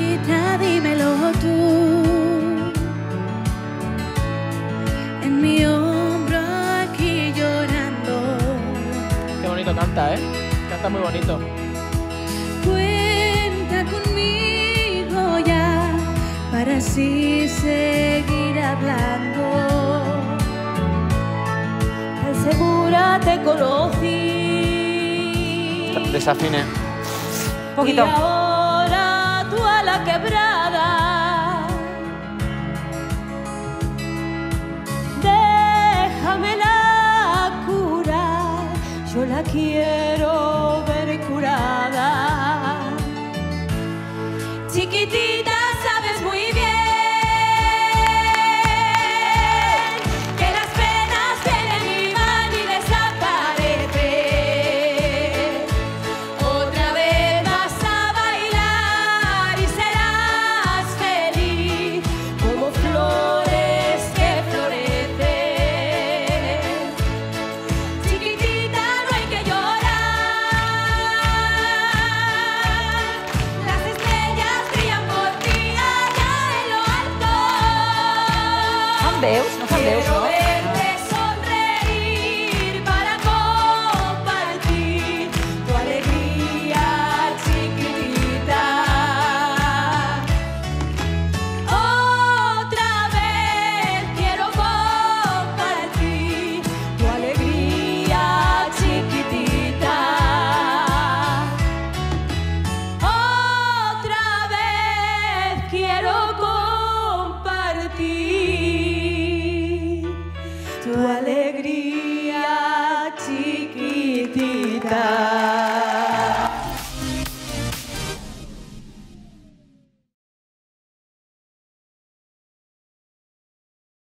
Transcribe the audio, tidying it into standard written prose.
chiquitita, dímelo tú. En mi hombro aquí llorando. Qué bonito canta, ¿eh? Canta muy bonito. Cuenta conmigo ya para así seguir hablando. Tan segura te conocí. Desafine. Un poquito. Y ahora tú a la quebrada. Déjamela curar. Yo la quiero ver curada. Chiquitita, sabes muy bien que las penas vienen y van y desaparecen. Otra vez vas a bailar y serás feliz como flores que florecen. Chiquitita, no hay que llorar. Las estrellas brillan por ti allá en lo alto. Fan veus, no fan veus, Quiero no? verte sonreír para compartir tu alegría, chiquitita. Otra vez quiero compartir tu alegría, chiquitita. Otra vez quiero compartir tu alegría, chiquitita.